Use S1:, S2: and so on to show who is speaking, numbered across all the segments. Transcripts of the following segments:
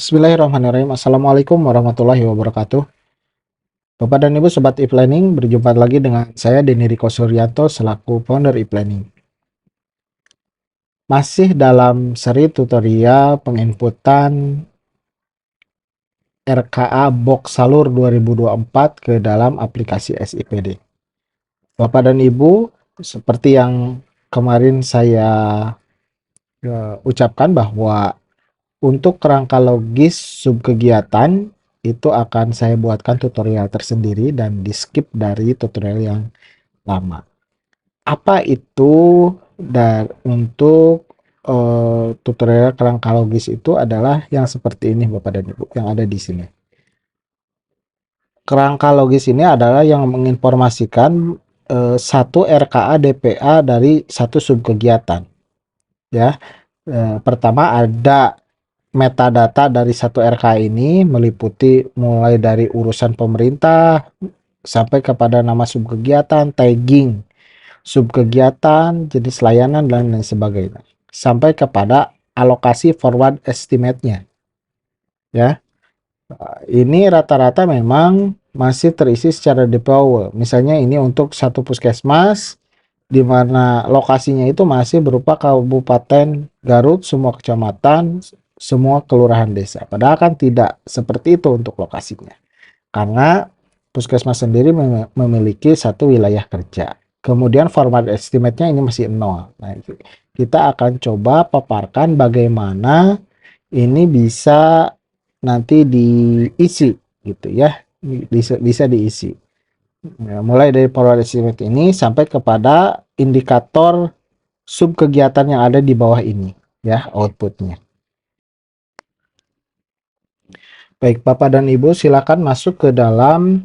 S1: Bismillahirrahmanirrahim. Assalamualaikum warahmatullahi wabarakatuh. Bapak dan Ibu Sobat e-Planning, berjumpa lagi dengan saya Denny Riko Suryanto selaku founder e-Planning. Masih dalam seri tutorial penginputan RKA Box Salur 2024 ke dalam aplikasi SIPD. Bapak dan Ibu, seperti yang kemarin saya ucapkan bahwa untuk kerangka logis subkegiatan itu akan saya buatkan tutorial tersendiri dan di skip dari tutorial yang lama. Apa itu untuk tutorial kerangka logis itu adalah yang seperti ini Bapak dan Ibu yang ada di sini. Kerangka logis ini adalah yang menginformasikan satu RKA DPA dari satu subkegiatan. Ya, pertama ada metadata dari satu RKA ini meliputi mulai dari urusan pemerintah sampai kepada nama subkegiatan, tagging subkegiatan, jenis layanan, dan lain sebagainya. Sampai kepada alokasi forward estimate-nya. Ya, ini rata-rata memang masih terisi secara DPOW. Misalnya ini untuk satu puskesmas, di mana lokasinya itu masih berupa Kabupaten Garut, semua kecamatan, semua kelurahan desa. Padahal kan tidak seperti itu untuk lokasinya. Karena puskesmas sendiri memiliki satu wilayah kerja. Kemudian format estimate-nya ini masih nol. Nah, kita akan coba paparkan bagaimana ini bisa nanti diisi gitu ya. Bisa diisi. Ya, mulai dari forward estimate ini sampai kepada indikator subkegiatan yang ada di bawah ini ya outputnya. Baik Bapak dan Ibu silakan masuk ke dalam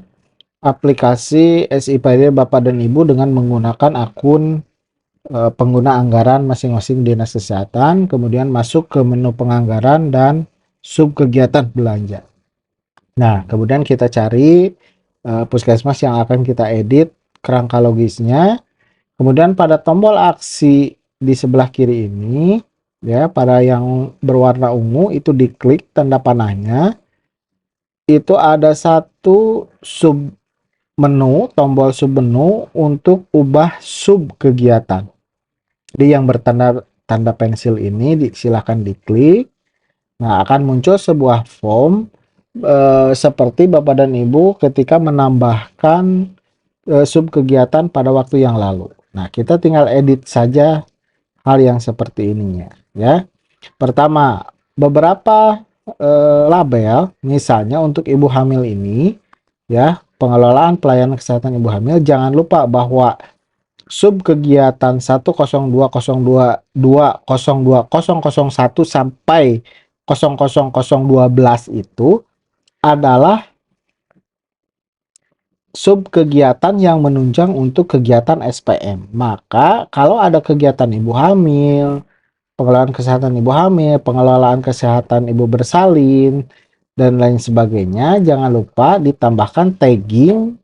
S1: aplikasi SIPD Bapak dan Ibu dengan menggunakan akun pengguna anggaran masing-masing Dinas Kesehatan, kemudian masuk ke menu penganggaran dan subkegiatan belanja. Nah, kemudian kita cari puskesmas yang akan kita edit kerangka logisnya. Kemudian pada tombol aksi di sebelah kiri ini, ya, pada yang berwarna ungu itu diklik tanda panahnya. Itu ada satu sub menu, tombol sub menu untuk ubah sub kegiatan. Jadi yang bertanda tanda pensil ini silahkan diklik. Nah, akan muncul sebuah form seperti Bapak dan Ibu ketika menambahkan sub kegiatan pada waktu yang lalu. Nah, kita tinggal edit saja hal yang seperti ininya, ya. Pertama, beberapa label, misalnya untuk ibu hamil ini, ya, pengelolaan pelayanan kesehatan ibu hamil, jangan lupa bahwa sub kegiatan 10202202001 sampai 00012 itu adalah sub kegiatan yang menunjang untuk kegiatan SPM. Maka kalau ada kegiatan ibu hamil, pengelolaan kesehatan ibu hamil, pengelolaan kesehatan ibu bersalin, dan lain sebagainya, jangan lupa ditambahkan tagging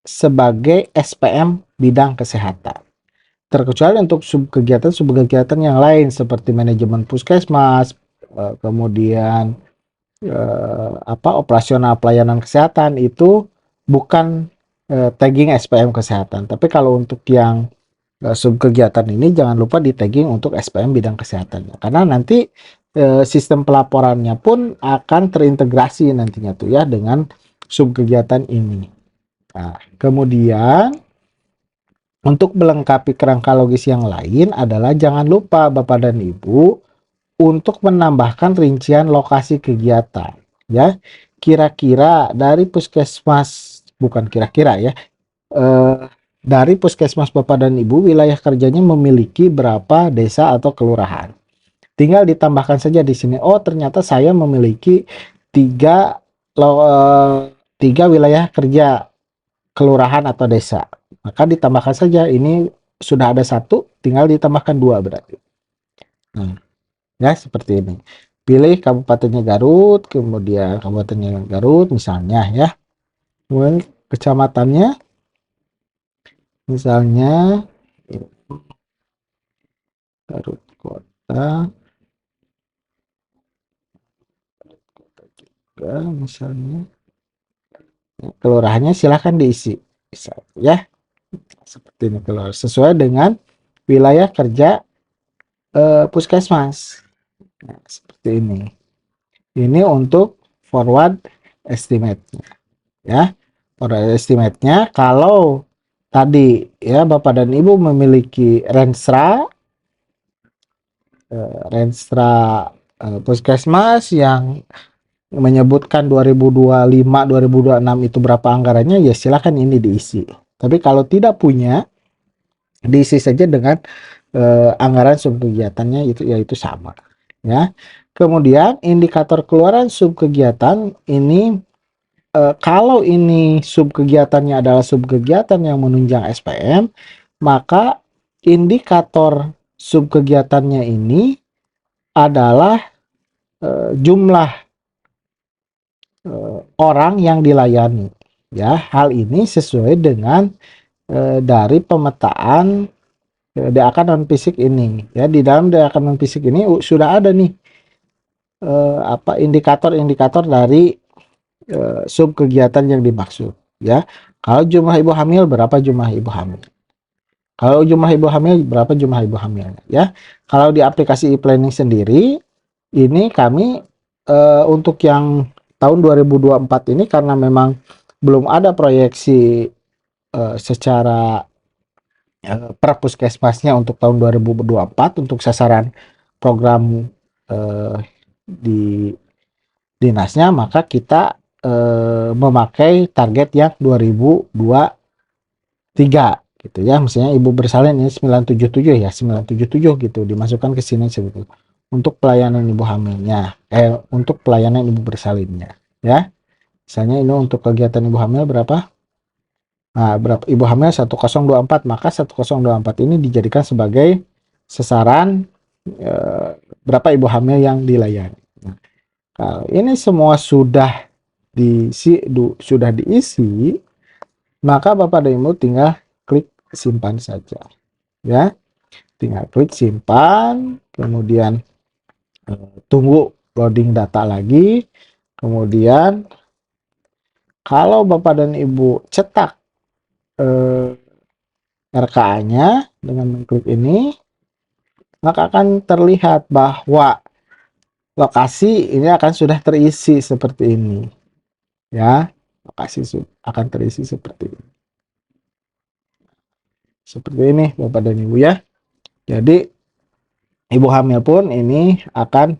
S1: sebagai SPM bidang kesehatan. Terkecuali untuk subkegiatan yang lain seperti manajemen puskesmas, kemudian operasional pelayanan kesehatan itu bukan tagging SPM kesehatan. Tapi kalau untuk yang subkegiatan ini jangan lupa di tagging untuk SPM bidang kesehatan. Karena nanti sistem pelaporannya pun akan terintegrasi nantinya tuh ya dengan subkegiatan ini. Nah, kemudian untuk melengkapi kerangka logis yang lain adalah jangan lupa Bapak dan Ibu untuk menambahkan rincian lokasi kegiatan ya. Kira-kira dari puskesmas, bukan kira-kira ya, dari puskesmas Bapak dan Ibu wilayah kerjanya memiliki berapa desa atau kelurahan. Tinggal ditambahkan saja di sini, oh ternyata saya memiliki tiga, tiga wilayah kerja kelurahan atau desa. Maka ditambahkan saja, ini sudah ada satu, tinggal ditambahkan dua berarti. Ya seperti ini. Pilih kabupatennya Garut, kemudian kabupatennya Garut misalnya ya. Kemudian kecamatannya misalnya Garut Kota. misalnya kelurahannya silahkan diisi, bisa ya seperti ini, keluar sesuai dengan wilayah kerja puskesmas. Nah, seperti ini untuk forward estimate ya. Forward estimate-nya kalau tadi ya Bapak dan Ibu memiliki renstra puskesmas yang menyebutkan 2025 2026 itu berapa anggarannya, ya silakan ini diisi. Tapi kalau tidak punya, diisi saja dengan anggaran subkegiatannya itu, yaitu sama ya. Kemudian indikator keluaran subkegiatan ini, kalau ini subkegiatannya adalah subkegiatan yang menunjang SPM, maka indikator subkegiatannya ini adalah jumlah orang yang dilayani ya. Hal ini sesuai dengan dari pemetaan DAK non fisik ini ya. Di dalam DAK non fisik ini sudah ada nih indikator-indikator dari sub kegiatan yang dimaksud ya. Kalau jumlah ibu hamil, berapa jumlah ibu hamil? Kalau jumlah ibu hamil, berapa jumlah ibu hamilnya ya. Kalau di aplikasi e-planning sendiri ini kami untuk yang tahun 2024 ini, karena memang belum ada proyeksi secara per puskesmasnya untuk tahun 2024 untuk sasaran program di dinasnya, maka kita memakai target yang 2023 gitu ya. Misalnya ibu bersalin ini 977 ya, 977 gitu dimasukkan ke sini sebetulnya untuk pelayanan ibu hamilnya, untuk pelayanan ibu bersalinnya ya. Misalnya ini untuk kegiatan ibu hamil berapa? Nah, berapa ibu hamil 1024, maka 1024 ini dijadikan sebagai sasaran berapa ibu hamil yang dilayani. Nah, kalau ini semua sudah diisi, maka Bapak dan Ibu tinggal klik simpan saja ya. Tinggal klik simpan, kemudian tunggu loading data lagi. Kemudian kalau Bapak dan Ibu cetak RKA-nya dengan mengklik ini, maka akan terlihat bahwa lokasi ini akan sudah terisi seperti ini ya. Lokasi akan terisi seperti ini Bapak dan Ibu ya. Jadi ibu hamil pun ini akan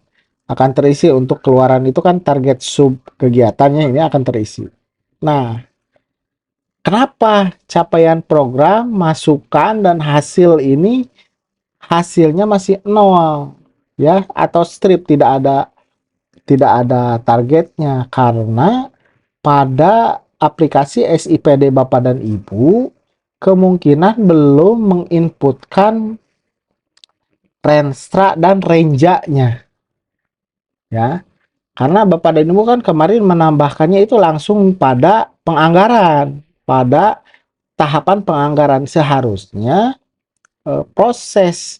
S1: terisi. Untuk keluaran itu kan target sub kegiatannya ini akan terisi. Nah, kenapa capaian program, masukan dan hasil ini hasilnya masih nol ya, atau strip, tidak ada targetnya? Karena pada aplikasi SIPD Bapak dan Ibu kemungkinan belum menginputkan renstra dan renjanya ya. Karena Bapak dan Ibu kan kemarin menambahkannya itu langsung pada penganggaran, pada tahapan penganggaran. Seharusnya proses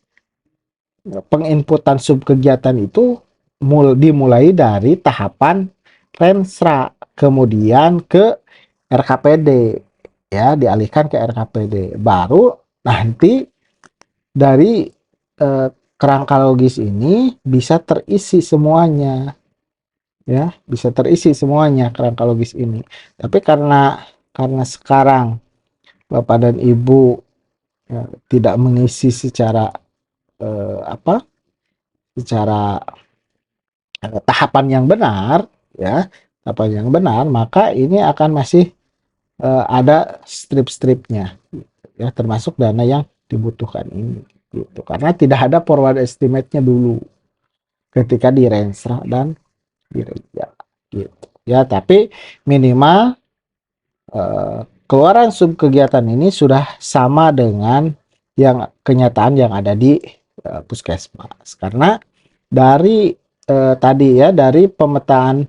S1: penginputan subkegiatan itu dimulai dari tahapan renstra, kemudian ke RKPD ya, dialihkan ke RKPD, baru nanti dari kerangka logis ini bisa terisi semuanya ya, bisa terisi semuanya kerangka logis ini. Tapi karena sekarang Bapak dan Ibu ya, tidak mengisi secara secara tahapan yang benar ya, tahapan yang benar, maka ini akan masih ada strip-stripnya ya, termasuk dana yang dibutuhkan ini gitu. Karena tidak ada forward estimate-nya dulu ketika di renstra dan di reja gitu ya. Tapi minimal keluaran subkegiatan ini sudah sama dengan yang kenyataan yang ada di puskesmas. Karena dari tadi ya, dari pemetaan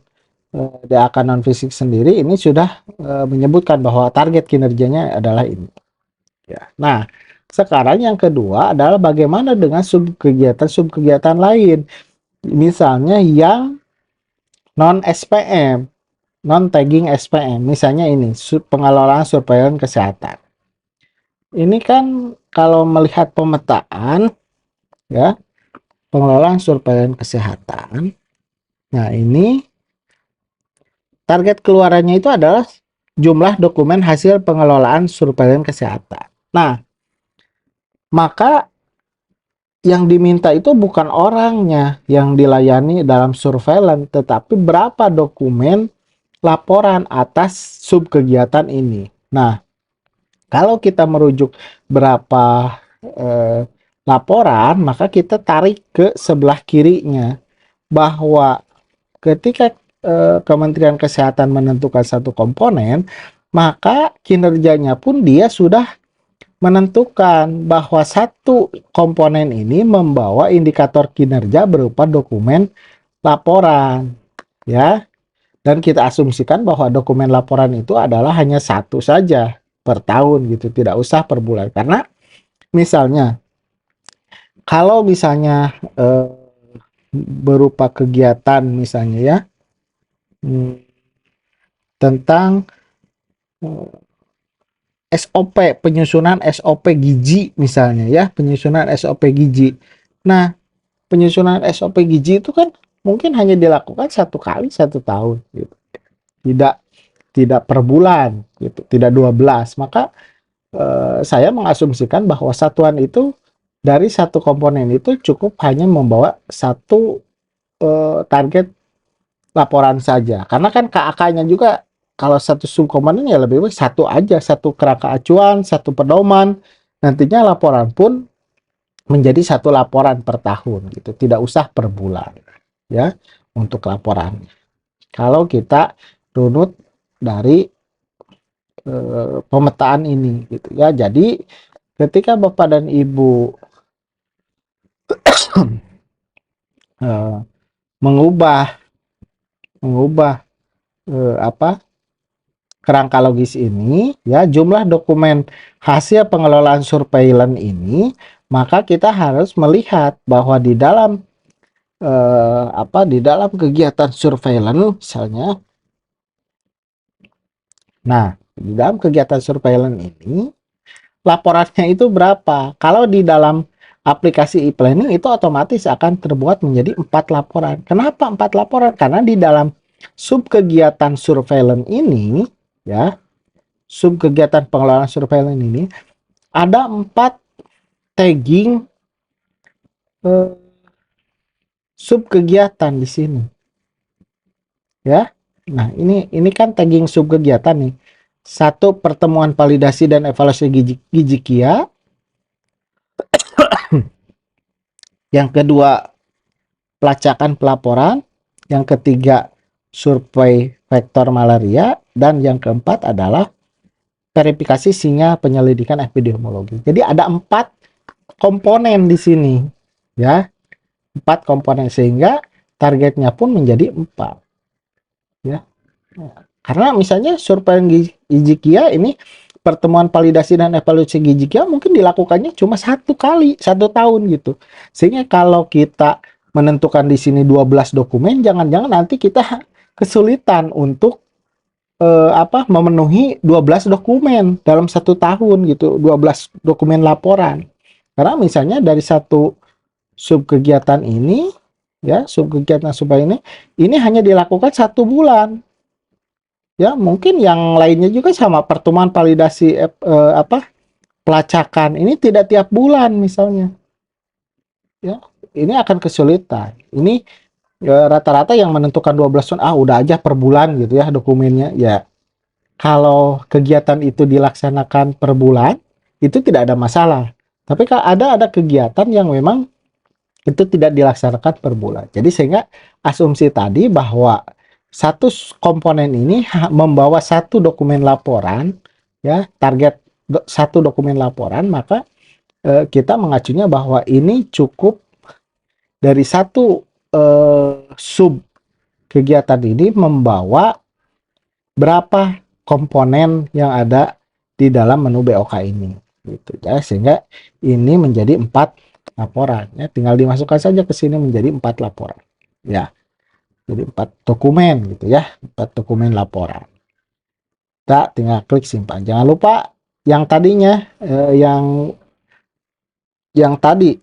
S1: DAK non fisik sendiri ini sudah menyebutkan bahwa target kinerjanya adalah ini ya. Nah, sekarang yang kedua adalah bagaimana dengan subkegiatan lain, misalnya yang non SPM, non tagging SPM. Misalnya ini pengelolaan surveillance kesehatan. Ini kan kalau melihat pemetaan ya, pengelolaan surveillance kesehatan. Nah, ini target keluarannya itu adalah jumlah dokumen hasil pengelolaan surveillance kesehatan. Nah, maka yang diminta itu bukan orangnya yang dilayani dalam surveillance, tetapi berapa dokumen laporan atas subkegiatan ini. Nah, kalau kita merujuk berapa laporan, maka kita tarik ke sebelah kirinya bahwa ketika Kementerian Kesehatan menentukan satu komponen, maka kinerjanya pun dia sudah menentukan bahwa satu komponen ini membawa indikator kinerja berupa dokumen laporan, ya. Dan kita asumsikan bahwa dokumen laporan itu adalah hanya satu saja per tahun gitu, tidak usah per bulan. Karena misalnya kalau misalnya berupa kegiatan misalnya ya, tentang SOP, penyusunan SOP gizi misalnya ya, penyusunan SOP gizi. Nah, penyusunan SOP gizi itu kan mungkin hanya dilakukan satu kali satu tahun gitu. Tidak per bulan gitu, tidak 12. Maka saya mengasumsikan bahwa satuan itu dari satu komponen itu cukup hanya membawa satu target laporan saja. Karena kan KAK-nya juga kalau satu subkomponen ya lebih baik satu aja, satu kerangka acuan, satu pedoman. Nantinya laporan pun menjadi satu laporan per tahun gitu, tidak usah per bulan ya untuk laporan. Kalau kita runut dari pemetaan ini gitu ya. Jadi ketika Bapak dan Ibu mengubah kerangka logis ini ya, jumlah dokumen hasil pengelolaan surveillance ini, maka kita harus melihat bahwa di dalam di dalam kegiatan surveillance misalnya, nah di dalam kegiatan surveillance ini laporannya itu berapa. Kalau di dalam aplikasi e-planning itu otomatis akan terbuat menjadi 4 laporan. Kenapa 4 laporan? Karena di dalam subkegiatan surveillance ini ya, subkegiatan pengelolaan surveillance ini ada 4 tagging subkegiatan di sini. Ya. Nah, ini kan tagging subkegiatan nih. Satu, pertemuan validasi dan evaluasi gizi KIA. Yang kedua, pelacakan pelaporan. Yang ketiga, survei vektor malaria. Dan yang keempat adalah verifikasi sinyal penyelidikan epidemiologi. Jadi ada 4 komponen di sini. Ya. 4 komponen sehingga targetnya pun menjadi 4. Ya. Karena misalnya survei gizi KIA ini, pertemuan validasi dan evaluasi gizi KIA mungkin dilakukannya cuma 1 kali 1 tahun gitu. Sehingga kalau kita menentukan di sini 12 dokumen, jangan-jangan nanti kita kesulitan untuk memenuhi 12 dokumen dalam 1 tahun gitu, 12 dokumen laporan. Karena misalnya dari satu subkegiatan ini ya, subkegiatan supaya ini hanya dilakukan 1 bulan. Ya, mungkin yang lainnya juga sama, pertemuan validasi pelacakan ini tidak tiap bulan misalnya. Ya, ini akan kesulitan. Ini rata-rata yang menentukan 12 tahun, udah aja per bulan gitu ya dokumennya. Ya, kalau kegiatan itu dilaksanakan per bulan, itu tidak ada masalah. Tapi kalau ada kegiatan yang memang itu tidak dilaksanakan per bulan. Jadi sehingga asumsi tadi bahwa satu komponen ini membawa satu dokumen laporan, ya, target satu dokumen laporan, maka kita mengacunya bahwa ini cukup dari satu sub kegiatan ini membawa berapa komponen yang ada di dalam menu BOK ini, gitu ya. Sehingga ini menjadi 4 laporan, ya, tinggal dimasukkan saja ke sini menjadi 4 laporan, ya. Jadi 4 dokumen gitu ya, 4 dokumen laporan. Kita tinggal klik simpan. Jangan lupa yang tadinya yang tadi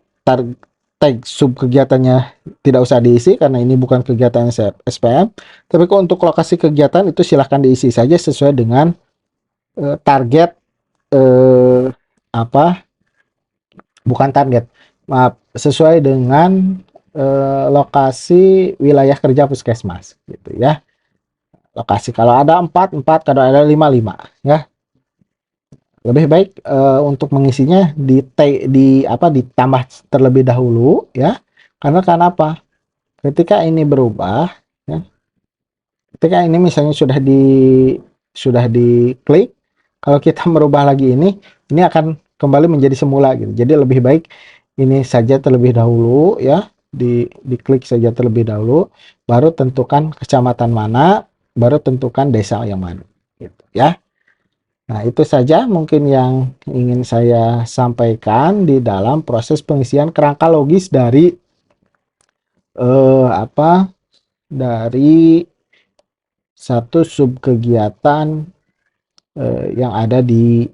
S1: tag sub kegiatannya tidak usah diisi karena ini bukan kegiatan SPM. Tapi kalau untuk lokasi kegiatan itu silahkan diisi saja sesuai dengan target apa? Bukan target, maaf, sesuai dengan lokasi wilayah kerja puskesmas gitu ya. Lokasi kalau ada 4 4, kalau ada 5 5 ya. Lebih baik untuk mengisinya di apa ditambah terlebih dahulu ya. Karena kenapa? Ketika ini berubah ya, ketika ini misalnya sudah diklik, kalau kita merubah lagi ini akan kembali menjadi semula gitu. Jadi lebih baik ini saja terlebih dahulu ya, diklik saja terlebih dahulu, baru tentukan kecamatan mana, baru tentukan desa yang mana gitu ya. Nah, itu saja mungkin yang ingin saya sampaikan di dalam proses pengisian kerangka logis dari apa dari satu subkegiatan yang ada di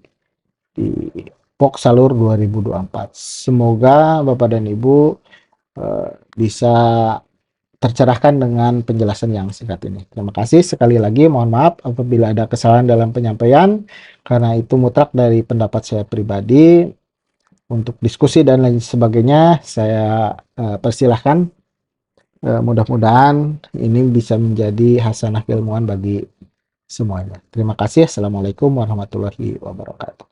S1: POK Salur 2024. Semoga Bapak dan Ibu bisa tercerahkan dengan penjelasan yang singkat ini. Terima kasih sekali lagi, mohon maaf apabila ada kesalahan dalam penyampaian, karena itu mutlak dari pendapat saya pribadi. Untuk diskusi dan lain sebagainya, saya persilahkan. Mudah-mudahan ini bisa menjadi hasanah keilmuan bagi semuanya. Terima kasih. Assalamualaikum warahmatullahi wabarakatuh.